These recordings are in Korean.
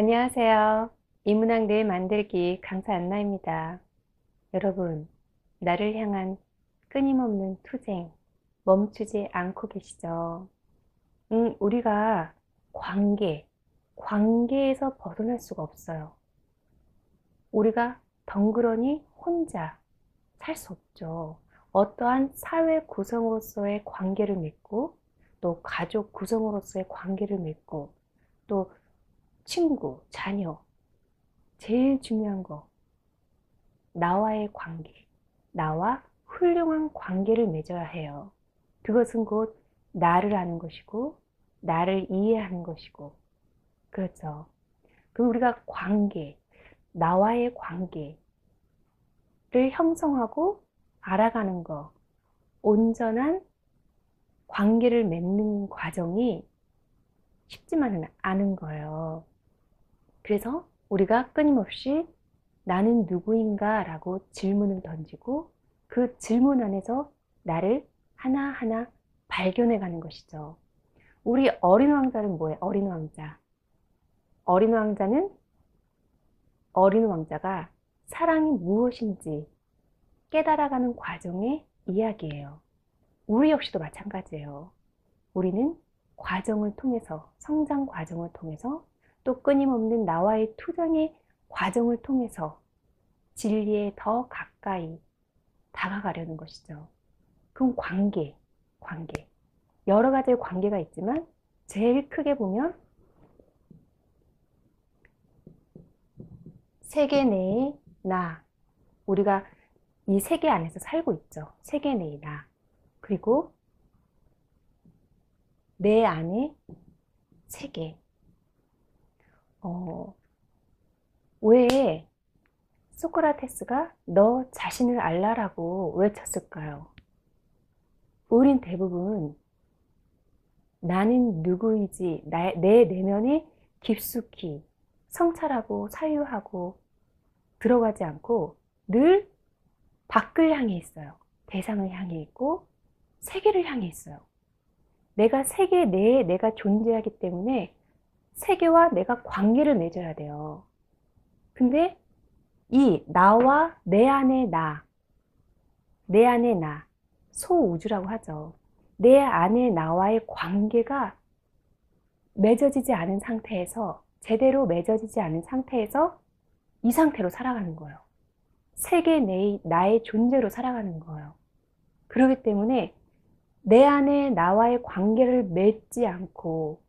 안녕하세요. 이문학 뇌 만들기 강사 안나입니다. 여러분, 나를 향한 끊임없는 투쟁, 멈추지 않고 계시죠? 우리가 관계에서 벗어날 수가 없어요. 우리가 덩그러니 혼자 살 수 없죠. 어떠한 사회 구성으로서의 관계를 맺고, 또 가족 구성으로서의 관계를 맺고, 또 친구, 자녀, 제일 중요한 거, 나와의 관계, 나와 훌륭한 관계를 맺어야 해요. 그것은 곧 나를 아는 것이고, 나를 이해하는 것이고, 그렇죠. 그 우리가 나와의 관계를 형성하고 알아가는 거, 온전한 관계를 맺는 과정이 쉽지만은 않은 거예요. 그래서 우리가 끊임없이 나는 누구인가 라고 질문을 던지고 그 질문 안에서 나를 하나하나 발견해 가는 것이죠. 우리 어린 왕자는 뭐예요? 어린 왕자. 어린 왕자는 어린 왕자가 사랑이 무엇인지 깨달아가는 과정의 이야기예요. 우리 역시도 마찬가지예요. 우리는 과정을 통해서, 성장 과정을 통해서 또 끊임없는 나와의 투쟁의 과정을 통해서 진리에 더 가까이 다가가려는 것이죠. 그럼 관계. 여러 가지의 관계가 있지만 제일 크게 보면 세계 내의 나. 우리가 이 세계 안에서 살고 있죠. 세계 내의 나. 그리고 내 안의 세계. 왜 소크라테스가 너 자신을 알라라고 외쳤을까요? 우린 대부분 나는 누구이지 내 내면에 깊숙이 성찰하고 사유하고 들어가지 않고 늘 밖을 향해 있어요. 대상을 향해 있고 세계를 향해 있어요. 내가 세계 내에 내가 존재하기 때문에 세계와 내가 관계를 맺어야 돼요. 근데 이 나와 내 안의 나, 소우주라고 하죠. 내 안의 나와의 관계가 맺어지지 않은 상태에서, 제대로 맺어지지 않은 상태에서 이 상태로 살아가는 거예요. 세계 내의 나의 존재로 살아가는 거예요. 그렇기 때문에 내 안에 나와의 관계를 맺지 않고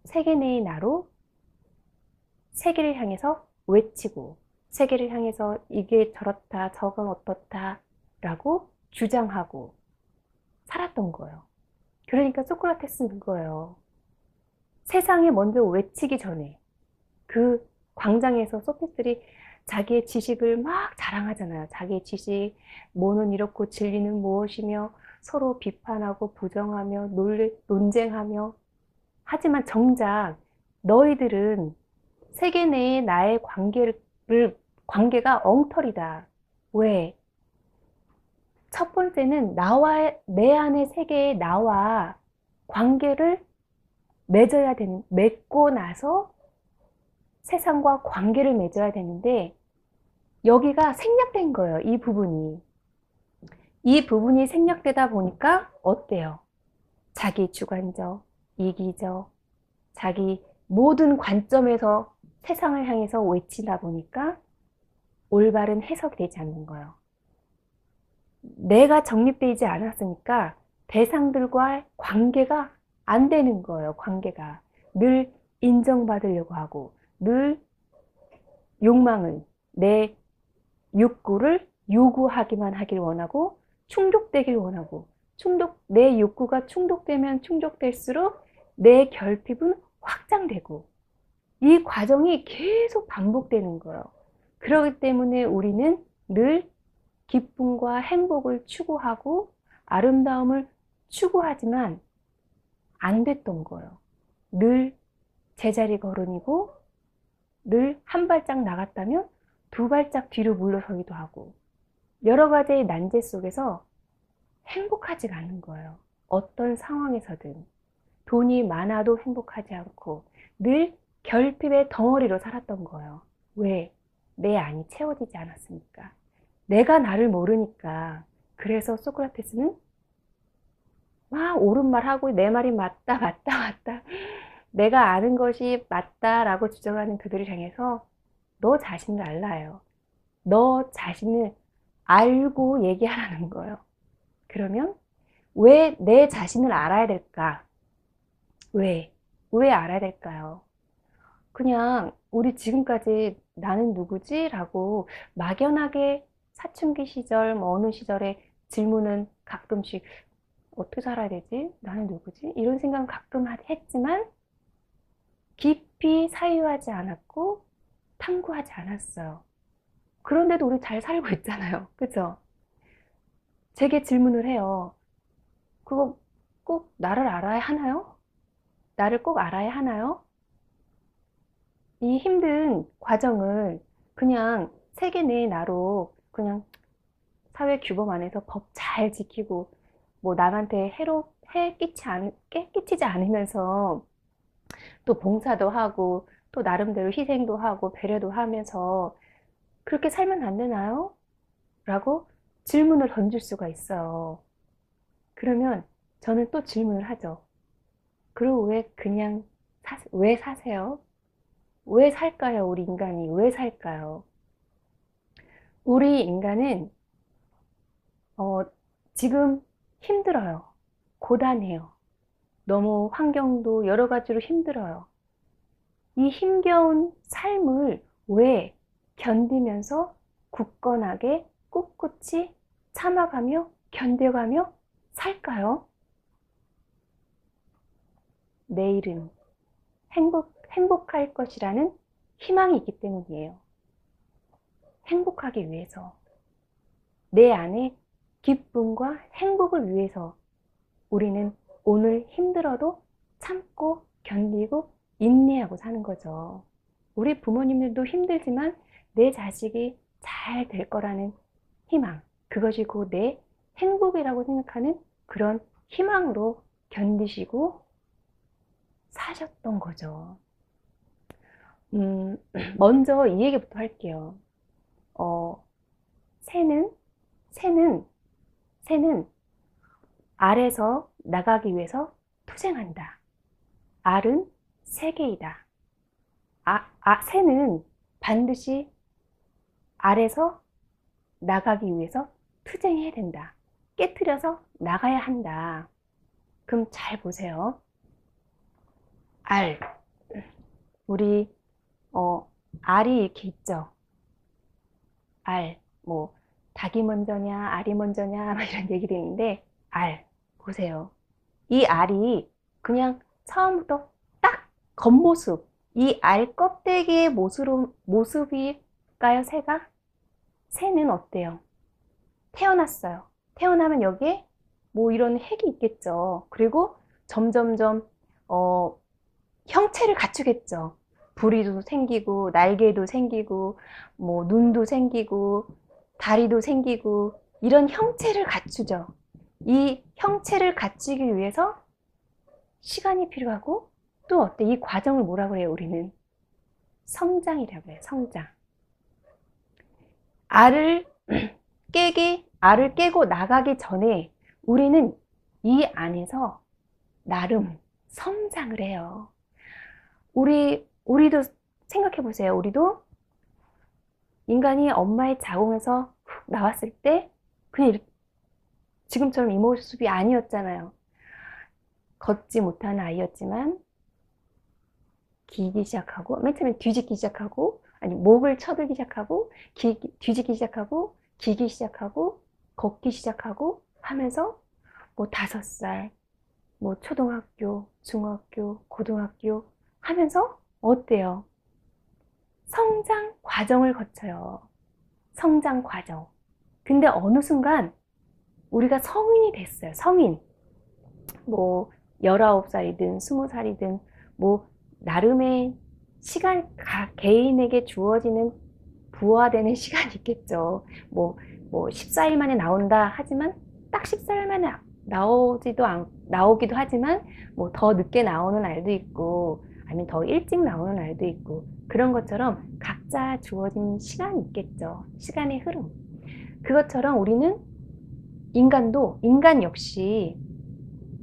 세계 내의 나로 세계를 향해서 외치고 세계를 향해서 이게 저렇다 저건 어떻다 라고 주장하고 살았던 거예요. 그러니까 소크라테스는 그거예요. 세상에 먼저 외치기 전에 그 광장에서 소피스들이 자기의 지식을 막 자랑하잖아요. 자기의 지식, 뭐는 이렇고 진리는 무엇이며 서로 비판하고 부정하며 논쟁하며 하지만 정작 너희들은 세계 내의 나의 관계가 엉터리다. 왜? 첫 번째는 내 안의 세계의 나와 관계를 맺고 나서 세상과 관계를 맺어야 되는데, 여기가 생략된 거예요. 이 부분이. 이 부분이 생략되다 보니까 어때요? 자기 주관적, 이기적, 자기 모든 관점에서 세상을 향해서 외치다 보니까 올바른 해석이 되지 않는 거예요. 내가 정립되지 않았으니까 대상들과 관계가 안 되는 거예요. 관계가 늘 인정받으려고 하고 늘 내 욕구를 요구하기만 하길 원하고 충족되길 원하고 내 욕구가 충족되면 충족될수록 내 결핍은 확장되고 이 과정이 계속 반복되는 거예요. 그렇기 때문에 우리는 늘 기쁨과 행복을 추구하고 아름다움을 추구하지만 안 됐던 거예요. 늘 제자리 걸음이고 늘 한 발짝 나갔다면 두 발짝 뒤로 물러서기도 하고 여러 가지의 난제 속에서 행복하지가 않은 거예요. 어떤 상황에서든. 돈이 많아도 행복하지 않고 늘 결핍의 덩어리로 살았던 거예요. 왜? 내 안이 채워지지 않았으니까. 내가 나를 모르니까. 그래서 소크라테스는 막 옳은 말 하고 내 말이 맞다, 맞다, 맞다. 내가 아는 것이 맞다라고 주장하는 그들을 향해서 너 자신을 알라요. 너 자신을 알고 얘기하라는 거예요. 그러면 왜 내 자신을 알아야 될까? 왜? 왜 알아야 될까요? 그냥 우리 지금까지 나는 누구지? 라고 막연하게 사춘기 시절, 뭐 어느 시절에 질문은 가끔씩 어떻게 살아야 되지? 나는 누구지? 이런 생각은 가끔 했지만 깊이 사유하지 않았고 탐구하지 않았어요. 그런데도 우리 잘 살고 있잖아요. 그죠? 제게 질문을 해요. 그거 꼭 나를 알아야 하나요? 나를 꼭 알아야 하나요? 이 힘든 과정을 그냥 세계 내 나로 그냥 사회 규범 안에서 법 잘 지키고 뭐 남한테 끼치지 않으면서 또 봉사도 하고 또 나름대로 희생도 하고 배려도 하면서 그렇게 살면 안 되나요? 라고 질문을 던질 수가 있어요. 그러면 저는 또 질문을 하죠. 그리고 왜 사세요? 왜 살까요? 우리 인간이 왜 살까요? 우리 인간은 지금 힘들어요. 고단해요. 너무 환경도 여러 가지로 힘들어요. 이 힘겨운 삶을 왜 견디면서 굳건하게 꿋꿋이 참아가며 견뎌가며 살까요? 내일은 행복할 것이라는 희망이 있기 때문이에요. 행복하기 위해서, 내 안에 기쁨과 행복을 위해서 우리는 오늘 힘들어도 참고 견디고 인내하고 사는 거죠. 우리 부모님들도 힘들지만 내 자식이 잘 될 거라는 희망, 그것이 곧 내 행복이라고 생각하는 그런 희망으로 견디시고 사셨던 거죠. 먼저 이 얘기부터 할게요. 새는, 새는, 새는 알에서 나가기 위해서 투쟁한다. 알은 세계이다. 새는 반드시 알에서 나가기 위해서 투쟁해야 된다. 깨트려서 나가야 한다. 그럼 잘 보세요. 알. 우리, 알이 이렇게 있죠. 알. 뭐, 닭이 먼저냐, 알이 먼저냐, 막 이런 얘기도 있는데, 알. 보세요. 이 알이 그냥 처음부터 딱 겉모습, 이 알 껍데기의 모습일까요, 새가? 새는 어때요? 태어났어요. 태어나면 여기에 뭐 이런 핵이 있겠죠. 그리고 점점점, 형체를 갖추겠죠. 부리도 생기고, 날개도 생기고, 뭐 눈도 생기고, 다리도 생기고, 이런 형체를 갖추죠. 이 형체를 갖추기 위해서 시간이 필요하고 또 어때? 이 과정을 뭐라고 그래요? 우리는 성장이라고 해요. 성장. 알을 깨고 나가기 전에 우리는 이 안에서 나름 성장을 해요. 우리도 생각해 보세요. 우리도 인간이 엄마의 자궁에서 훅 나왔을 때 그냥 이렇게 지금처럼 이 모습이 아니었잖아요. 걷지 못하는 아이였지만 기기 시작하고 맨 처음에 뒤집기 시작하고 아니 목을 쳐들기 시작하고 뒤집기 시작하고 기기 시작하고 걷기 시작하고 하면서 뭐 5살 뭐 초등학교 중학교 고등학교 하면서 어때요? 성장 과정을 거쳐요. 성장 과정. 근데 어느 순간 우리가 성인이 됐어요. 성인. 뭐 19살이든 20살이든 뭐 나름의 시간, 개인에게 주어지는 부화되는 시간이 있겠죠. 뭐 14일 만에 나온다 하지만 딱 14일 만에 나오기도 하지만 뭐 더 늦게 나오는 알도 있고 아니면 더 일찍 나오는 알도 있고 그런 것처럼 각자 주어진 시간이 있겠죠. 시간의 흐름. 그것처럼 우리는 인간 역시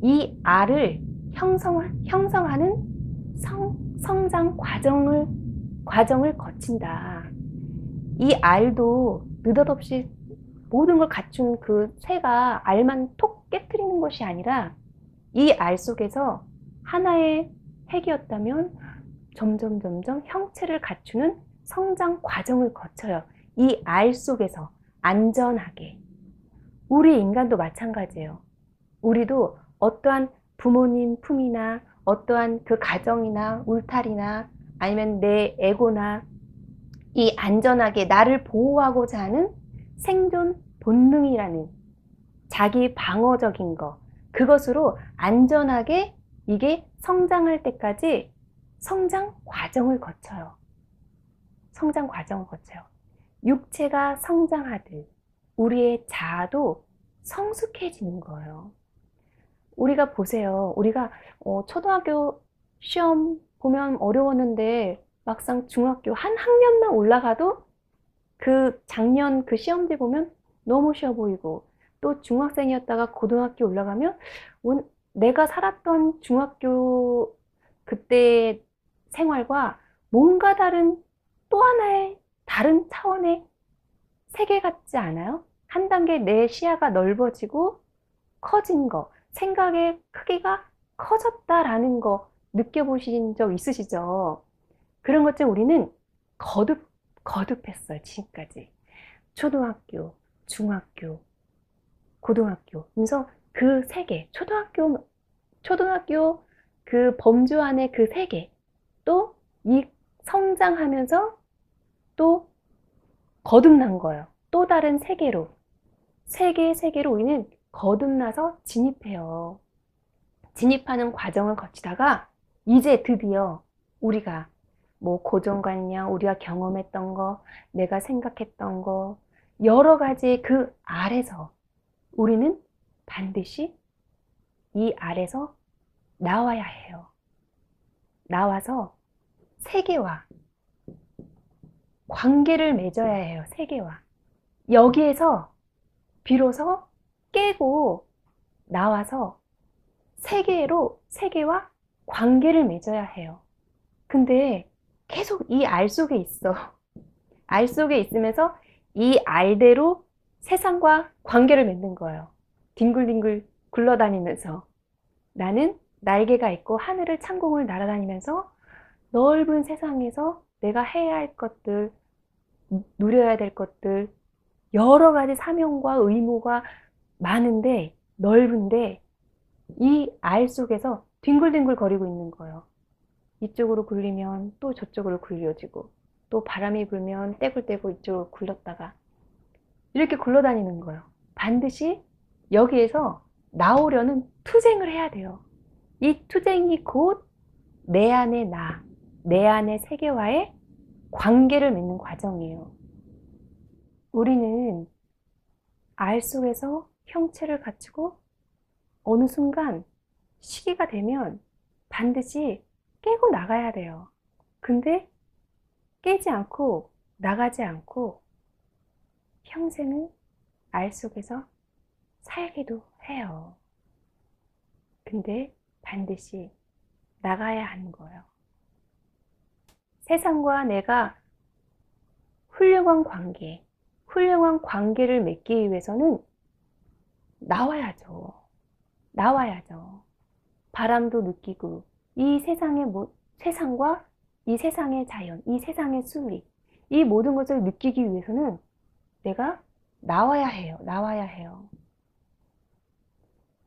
이 알을 형성하는 성장 과정을 거친다. 이 알도 느닷없이 모든 걸 갖춘 그 새가 알만 톡 깨트리는 것이 아니라 이 알 속에서 하나의 핵이었다면 점점 형체를 갖추는 성장 과정을 거쳐요. 이 알 속에서 안전하게. 우리 인간도 마찬가지예요. 우리도 어떠한 부모님 품이나 어떠한 그 가정이나 울타리나 아니면 내 에고나 이 안전하게 나를 보호하고자 하는 생존 본능이라는 자기 방어적인 거, 그것으로 안전하게 이게 성장할 때까지 성장 과정을 거쳐요. 성장 과정을 거쳐요. 육체가 성장하듯 우리의 자아도 성숙해지는 거예요. 우리가 보세요. 우리가 초등학교 시험 보면 어려웠는데 막상 중학교 한 학년만 올라가도 그 작년 그 시험지 보면 너무 쉬워 보이고 또 중학생이었다가 고등학교 올라가면 내가 살았던 중학교 그때 생활과 뭔가 다른 또 하나의 다른 차원의 세계 같지 않아요? 한 단계 내 시야가 넓어지고 커진 거, 생각의 크기가 커졌다라는 거 느껴보신 적 있으시죠? 그런 것처럼 우리는 거듭했어요, 지금까지. 초등학교, 중학교, 고등학교. 그래서 그 세계, 초등학교 그 범주 안에 그 세계, 또 이 성장하면서 또 거듭난 거예요. 또 다른 세계로. 세계로 우리는 거듭나서 진입해요. 진입하는 과정을 거치다가 이제 드디어 우리가 뭐 고정관념, 우리가 경험했던 거, 내가 생각했던 거, 여러 가지 그 아래서 우리는 반드시 이 아래서 나와야 해요. 나와서 세계와 관계를 맺어야 해요. 세계와. 여기에서 비로소 깨고 나와서 세계와 관계를 맺어야 해요. 근데 계속 이 알 속에 있어. 알 속에 있으면서 이 알대로 세상과 관계를 맺는 거예요. 뒹굴뒹굴 굴러다니면서 나는 날개가 있고 하늘을 창공을 날아다니면서 넓은 세상에서 내가 해야 할 것들, 누려야 될 것들, 여러 가지 사명과 의무가 많은데 넓은데 이 알 속에서 뒹굴뒹굴 거리고 있는 거예요. 이쪽으로 굴리면 또 저쪽으로 굴려지고 또 바람이 불면 떼굴떼굴 이쪽으로 굴렀다가 이렇게 굴러다니는 거예요. 반드시 여기에서 나오려는 투쟁을 해야 돼요. 이 투쟁이 곧 내 안의 나, 내 안의 세계와의 관계를 맺는 과정이에요. 우리는 알 속에서 형체를 갖추고 어느 순간 시기가 되면 반드시 깨고 나가야 돼요. 근데 깨지 않고 나가지 않고 평생을 알 속에서 살기도 해요. 근데 반드시 나가야 하는 거예요. 세상과 내가 훌륭한 관계를 맺기 위해서는 나와야죠. 바람도 느끼고 이 세상과 이 세상의 자연, 이 세상의 순리, 이 모든 것을 느끼기 위해서는 내가 나와야 해요.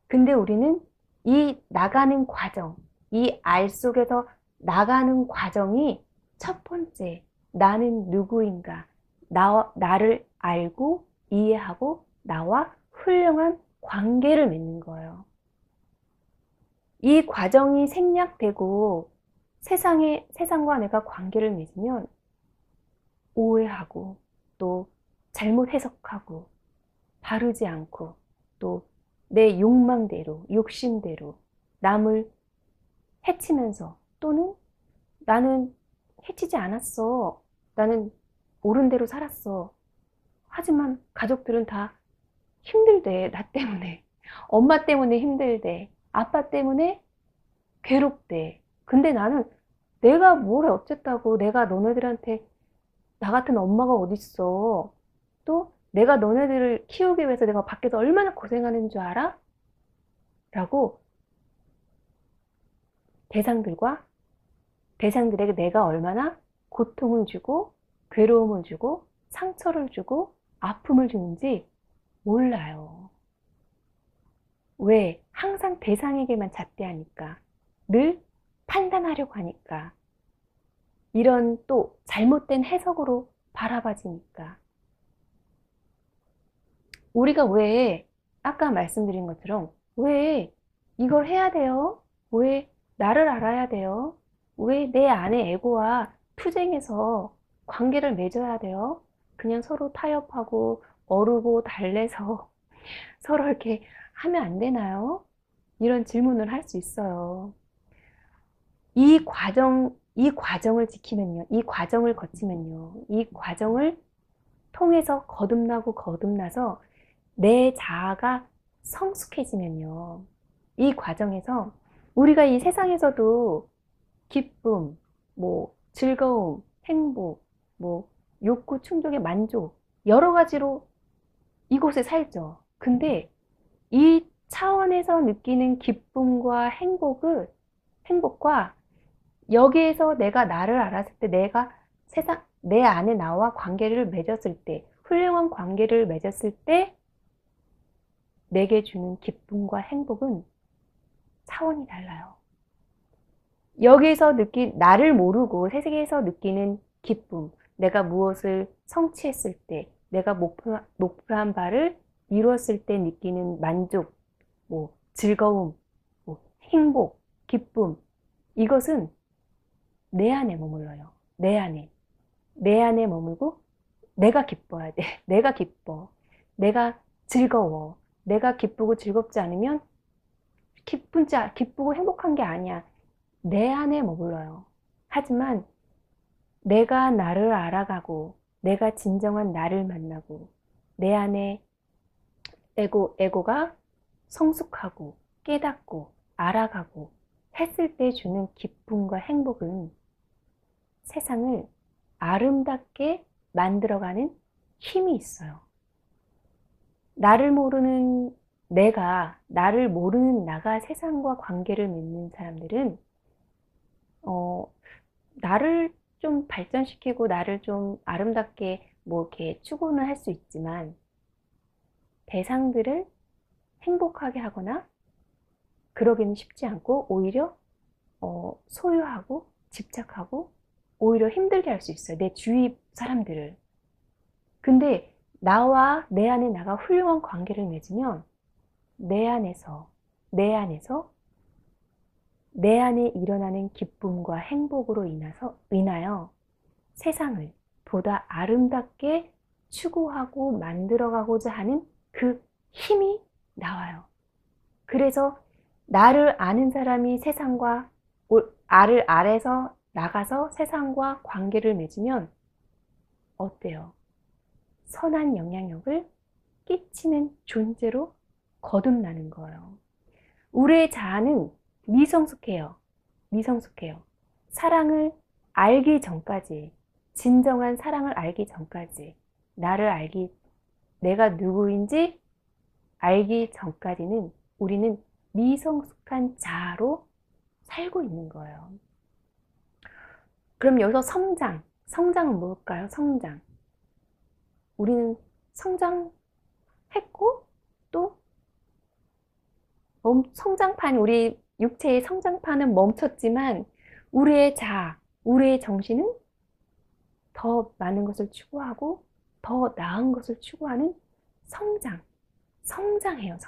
근데 우리는 이 나가는 과정, 이 알 속에서 나가는 과정이 첫 번째, 나는 누구인가, 나를 알고 이해하고 나와 훌륭한 관계를 맺는 거예요. 이 과정이 생략되고 세상과 내가 관계를 맺으면 오해하고 또 잘못 해석하고 바르지 않고 또 내 욕망대로, 욕심대로 남을 해치면서 또는 나는 해치지 않았어. 나는 옳은 대로 살았어. 하지만 가족들은 다 힘들대. 나 때문에. 엄마 때문에 힘들대. 아빠 때문에 괴롭대. 근데 나는 내가 뭘 어쨌다고 내가 너네들한테 나 같은 엄마가 어딨어. 또 내가 너네들을 키우기 위해서 내가 밖에서 얼마나 고생하는 줄 알아? 라고 대상들에게 내가 얼마나 고통을 주고 괴로움을 주고 상처를 주고 아픔을 주는지 몰라요. 왜? 항상 대상에게만 잣대하니까. 늘 판단하려고 하니까. 이런 또 잘못된 해석으로 바라봐지니까. 우리가 왜 아까 말씀드린 것처럼 왜 이걸 해야 돼요? 왜 나를 알아야 돼요? 왜 내 안의 에고와 투쟁해서 관계를 맺어야 돼요? 그냥 서로 타협하고 어르고 달래서 서로 이렇게 하면 안 되나요? 이런 질문을 할 수 있어요. 이 과정을 지키면요. 이 과정을 거치면요. 이 과정을 통해서 거듭나서 내 자아가 성숙해지면요. 이 과정에서 우리가 이 세상에서도 기쁨, 뭐 즐거움, 행복, 뭐 욕구 충족의 만족 여러 가지로 이곳에 살죠. 근데 이 차원에서 느끼는 기쁨과 행복과 여기에서 내가 나를 알았을 때 내 안에 나와 관계를 맺었을 때, 훌륭한 관계를 맺었을 때 내게 주는 기쁨과 행복은 차원이 달라요. 여기에서 나를 모르고 세상에서 느끼는 기쁨, 내가 무엇을 성취했을 때, 내가 목표한 바를 이루었을 때 느끼는 만족, 뭐, 즐거움, 뭐, 행복, 기쁨, 이것은 내 안에 머물러요. 내 안에. 내 안에 머물고, 내가 기뻐야 돼. 내가 기뻐. 내가 즐거워. 내가 기쁘고 즐겁지 않으면 기쁘고 행복한 게 아니야. 내 안에 머물러요. 하지만 내가 나를 알아가고, 내가 진정한 나를 만나고, 내 안에 에고가 성숙하고, 깨닫고, 알아가고, 했을 때 주는 기쁨과 행복은 세상을 아름답게 만들어가는 힘이 있어요. 나를 모르는 나가 세상과 관계를 맺는 사람들은, 나를 좀 발전시키고, 나를 좀 아름답게, 뭐, 이렇게 추구는 할 수 있지만, 대상들을 행복하게 하거나, 그러기는 쉽지 않고, 오히려, 소유하고, 집착하고, 오히려 힘들게 할 수 있어요. 내 주위 사람들을. 근데, 내 안에 나가 훌륭한 관계를 맺으면, 내 안에서 내 안에 일어나는 기쁨과 행복으로 인하여 세상을 보다 아름답게 추구하고 만들어가고자 하는 그 힘이 나와요. 그래서 나를 아는 사람이 나를 아래서 나가서 세상과 관계를 맺으면 어때요? 선한 영향력을 끼치는 존재로 거듭나는 거예요. 우리의 자아는 미성숙해요. 사랑을 알기 전까지, 진정한 사랑을 알기 전까지, 내가 누구인지 알기 전까지는 우리는 미성숙한 자아로 살고 있는 거예요. 그럼 여기서 성장은 뭘까요? 우리는 성장했고, 또 우리 육체의 성장판은 멈췄지만 우리의 우리의 정신은 더 많은 것을 추구하고 더 나은 것을 추구하는 성장해요.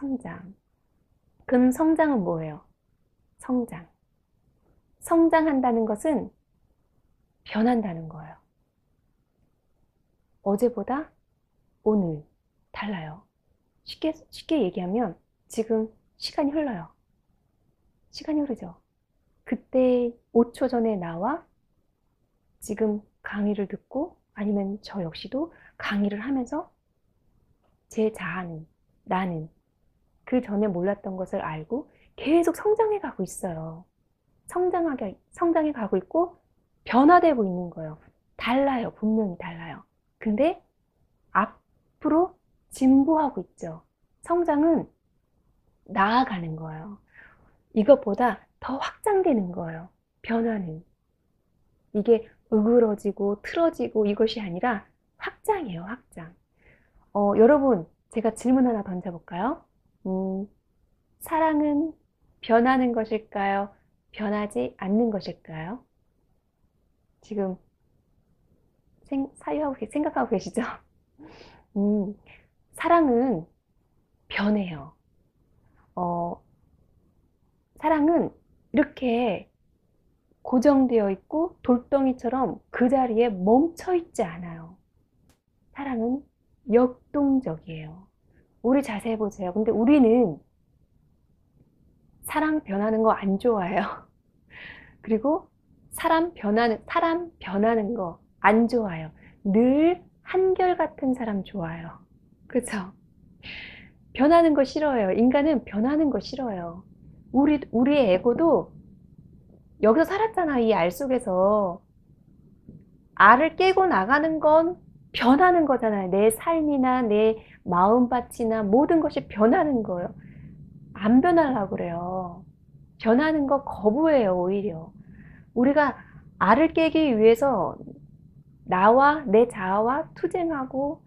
그럼 성장은 뭐예요? 성장한다는 것은 변한다는 거예요. 어제보다 오늘 달라요. 쉽게 얘기하면 지금 시간이 흘러요. 시간이 흐르죠. 그때 5초 전에 나와 지금 강의를 듣고 아니면 저 역시도 강의를 하면서 제 자아는, 나는 그 전에 몰랐던 것을 알고 계속 성장해 가고 있어요. 성장해 가고 있고 변화되고 있는 거예요. 달라요. 분명히 달라요. 근데 앞으로 진보하고 있죠. 성장은 나아가는 거예요. 이것보다 더 확장되는 거예요. 변화는. 이게 으그러지고 틀어지고 이것이 아니라 확장이에요. 확장. 여러분, 제가 질문 하나 던져볼까요? 사랑은 변하는 것일까요? 변하지 않는 것일까요? 지금 생각하고 계시죠? 음, 사랑은 변해요. 어, 사랑은 이렇게 고정되어 있고 돌덩이처럼 그 자리에 멈춰 있지 않아요. 사랑은 역동적이에요. 우리 자세히 보세요. 근데 우리는 사랑 변하는 거 안 좋아해요. 그리고 사람 변하는 거 안 좋아요. 늘 한결같은 사람 좋아요. 그죠? 변하는 거 싫어요. 인간은 변하는 거 싫어요. 우리의 에고도 여기서 살았잖아. 이 알 속에서. 알을 깨고 나가는 건 변하는 거잖아요. 내 삶이나 내 마음밭이나 모든 것이 변하는 거예요. 안 변하려고 그래요. 변하는 거 거부해요, 오히려. 우리가 알을 깨기 위해서 나와 내 자아와 투쟁하고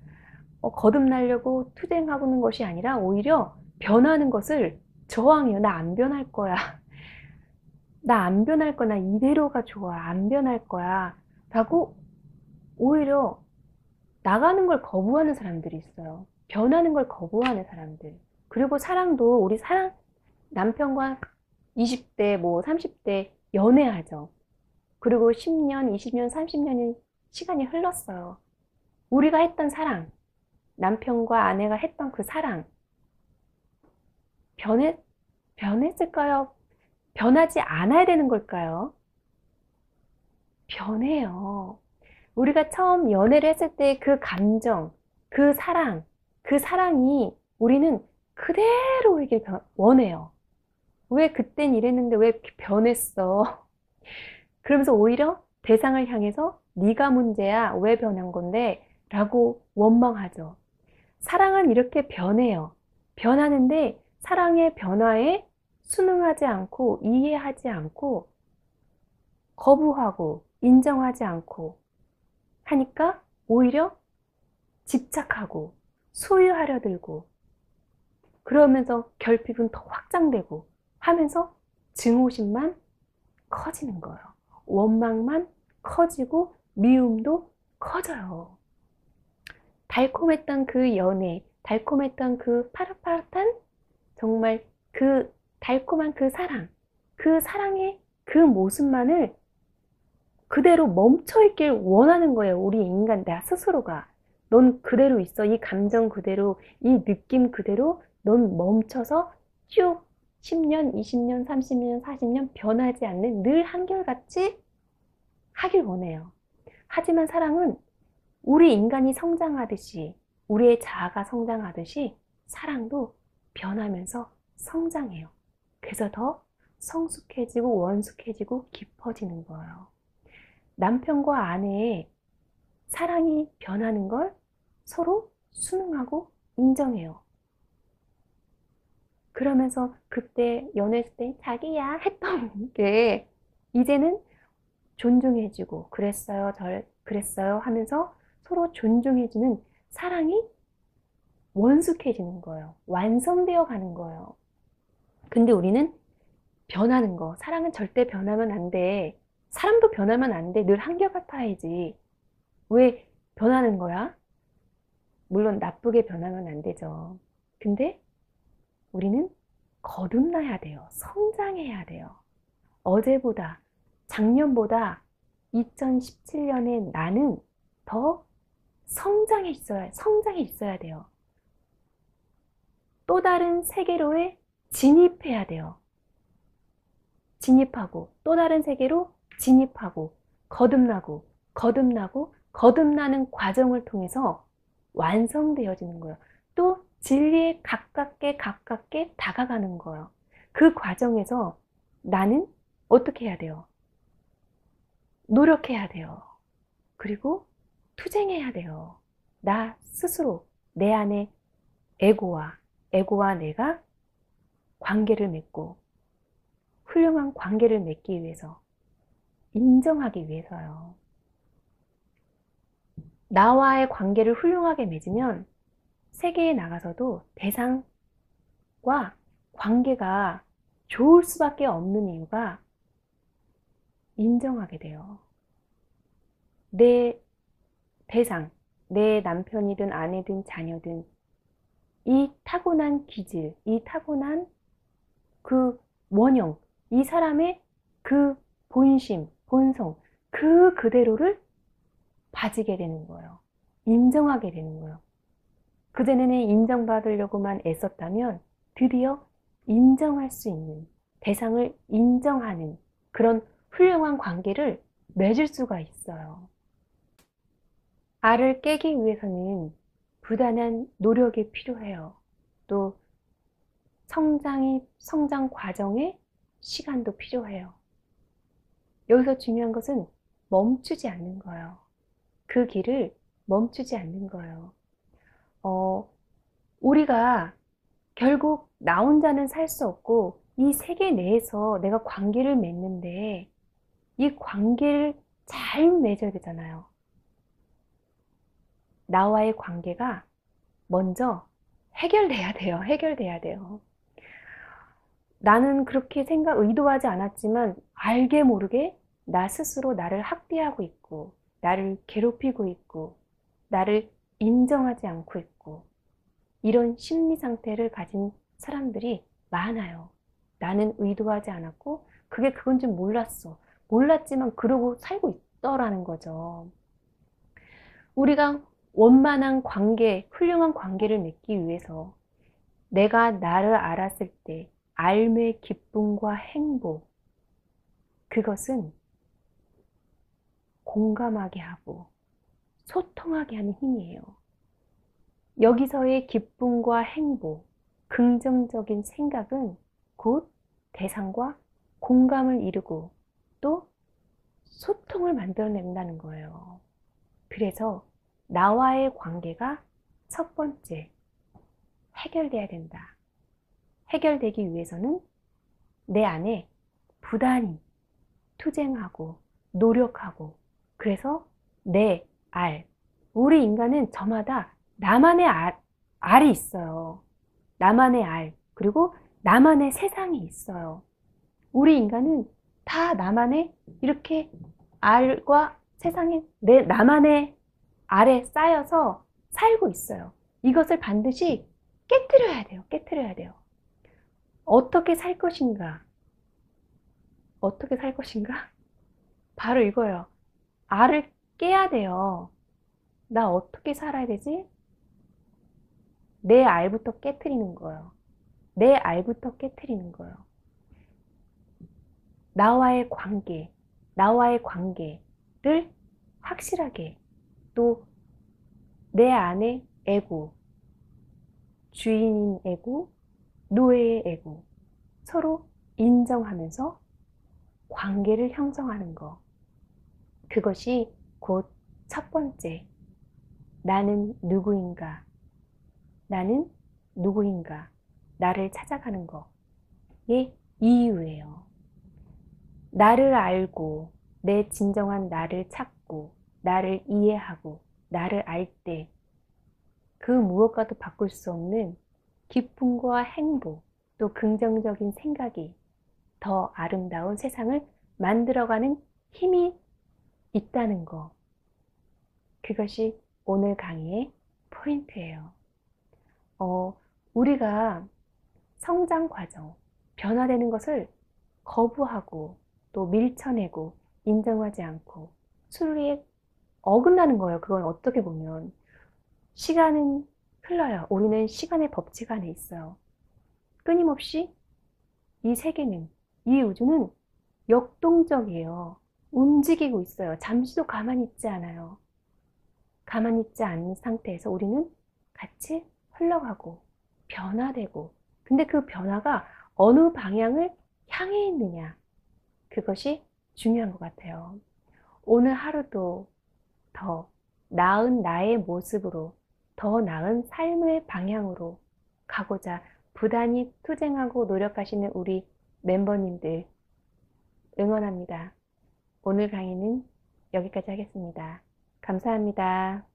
거듭나려고 투쟁하는 것이 아니라 오히려 변하는 것을 저항해요. 나 안 변할 거야. 나 안 변할 거야. 나 이대로가 좋아. 안 변할 거야. 라고 오히려 나가는 걸 거부하는 사람들이 있어요. 변하는 걸 거부하는 사람들. 그리고 사랑도 우리 남편과 20대, 뭐 30대 연애하죠. 그리고 10년, 20년, 30년이 시간이 흘렀어요. 우리가 했던 사랑, 남편과 아내가 했던 그 사랑, 변했을까요? 변하지 않아야 되는 걸까요? 변해요. 우리가 처음 연애를 했을 때 그 감정, 그 사랑이 우리는 그대로 오길 원해요. 왜 그땐 이랬는데 왜 이렇게 변했어? 그러면서 오히려 대상을 향해서 네가 문제야. 왜 변한 건데? 라고 원망하죠. 사랑은 이렇게 변해요. 변하는데 사랑의 변화에 순응하지 않고 이해하지 않고 거부하고 인정하지 않고 하니까 오히려 집착하고 소유하려 들고 그러면서 결핍은 더 확장되고 하면서 증오심만 커지는 거예요. 원망만 커지고 미움도 커져요. 달콤했던 그 연애, 달콤했던 그 파릇파릇한 정말 그 달콤한 그 사랑의 그 모습만을 그대로 멈춰있길 원하는 거예요. 우리 인간, 나 스스로가. 넌 그대로 있어. 이 감정 그대로, 이 느낌 그대로 넌 멈춰서 쭉 10년, 20년, 30년, 40년 변하지 않는 늘 한결같이 하길 원해요. 하지만 사랑은 우리 인간이 성장하듯이, 우리의 자아가 성장하듯이 사랑도 변하면서 성장해요. 그래서 더 성숙해지고 원숙해지고 깊어지는 거예요. 남편과 아내의 사랑이 변하는 걸 서로 순응하고 인정해요. 그러면서 그때 연애했을 때 자기야 했던 게 이제는 존중해주고 그랬어요 하면서 서로 존중해주는 사랑이 원숙해지는 거예요. 완성되어 가는 거예요. 근데 우리는 변하는 거, 사랑은 절대 변하면 안 돼. 사람도 변하면 안 돼. 늘 한결같아야지. 왜 변하는 거야? 물론 나쁘게 변하면 안 되죠. 근데 우리는 거듭나야 돼요. 성장해야 돼요. 어제보다, 작년보다 2017년에 나는 더 성장해 있어야 돼요. 또 다른 세계로에 진입해야 돼요. 진입하고 또 다른 세계로 진입하고 거듭나고 거듭나고 거듭나는 과정을 통해서 완성되어지는 거예요. 또 진리에 가깝게 다가가는 거예요. 그 과정에서 나는 어떻게 해야 돼요? 노력해야 돼요. 그리고 투쟁해야 돼요. 나 스스로 내 안에 에고와 내가 관계를 맺고 훌륭한 관계를 맺기 위해서, 인정하기 위해서요. 나와의 관계를 훌륭하게 맺으면 세계에 나가서도 대상과 관계가 좋을 수밖에 없는 이유가 인정하게 돼요. 내 대상, 내 남편이든 아내든 자녀든 이 타고난 기질, 이 타고난 그 원형, 이 사람의 그 본심, 본성, 그 그대로를 봐지게 되는 거예요. 인정하게 되는 거예요. 그전에는 인정받으려고만 애썼다면 드디어 인정할 수 있는, 대상을 인정하는 그런 훌륭한 관계를 맺을 수가 있어요. 알을 깨기 위해서는 부단한 노력이 필요해요. 또 성장 과정에 시간도 필요해요. 여기서 중요한 것은 멈추지 않는 거예요. 그 길을 멈추지 않는 거예요. 우리가 결국 나 혼자는 살 수 없고 이 세계 내에서 내가 관계를 맺는데 이 관계를 잘 맺어야 되잖아요. 나와의 관계가 먼저 해결돼야 돼요. 해결돼야 돼요. 나는 그렇게 의도하지 않았지만 알게 모르게 나 스스로 나를 학대하고 있고 나를 괴롭히고 있고 나를 인정하지 않고 있고 이런 심리 상태를 가진 사람들이 많아요. 나는 의도하지 않았고 그건 좀 몰랐어. 몰랐지만 그러고 살고 있더라는 거죠. 우리가 원만한 관계, 훌륭한 관계를 맺기 위해서 내가 나를 알았을 때 삶의 기쁨과 행복, 그것은 공감하게 하고 소통하게 하는 힘이에요. 여기서의 기쁨과 행복, 긍정적인 생각은 곧 대상과 공감을 이루고 또 소통을 만들어낸다는 거예요. 그래서 나와의 관계가 첫 번째 해결돼야 된다. 해결되기 위해서는 내 안에 부단히 투쟁하고 노력하고 그래서 내 우리 인간은 저마다 나만의 알이 있어요. 나만의 알, 그리고 나만의 세상이 있어요. 우리 인간은 다 나만의 이렇게 알과 세상이 나만의 알에 쌓여서 살고 있어요. 이것을 반드시 깨트려야 돼요. 깨트려야 돼요. 어떻게 살 것인가? 어떻게 살 것인가? 바로 이거예요. 알을 깨야 돼요. 나 어떻게 살아야 되지? 내 알부터 깨트리는 거예요. 내 알부터 깨트리는 거예요. 나와의 관계를 확실하게 또 내 안에 에고, 주인인 에고, 노예의 에고 서로 인정하면서 관계를 형성하는 거. 그것이 곧 첫 번째 나는 누구인가? 나는 누구인가? 나를 찾아가는 거의 이유예요. 나를 알고 내 진정한 나를 찾고 나를 이해하고 나를 알 때 그 무엇과도 바꿀 수 없는 기쁨과 행복 또 긍정적인 생각이 더 아름다운 세상을 만들어가는 힘이 있다는 거. 그것이 오늘 강의의 포인트예요. 우리가 성장 과정, 변화되는 것을 거부하고 또 밀쳐내고 인정하지 않고 순리에 어긋나는 거예요. 그건 어떻게 보면 시간은 흘러요. 우리는 시간의 법칙 안에 있어요. 끊임없이 이 세계는, 이 우주는 역동적이에요. 움직이고 있어요. 잠시도 가만히 있지 않아요. 가만히 있지 않는 상태에서 우리는 같이 흘러가고 변화되고, 근데 그 변화가 어느 방향을 향해 있느냐, 그것이 중요한 것 같아요. 오늘 하루도 더 나은 나의 모습으로, 더 나은 삶의 방향으로 가고자 부단히 투쟁하고 노력하시는 우리 멤버님들 응원합니다. 오늘 강의는 여기까지 하겠습니다. 감사합니다.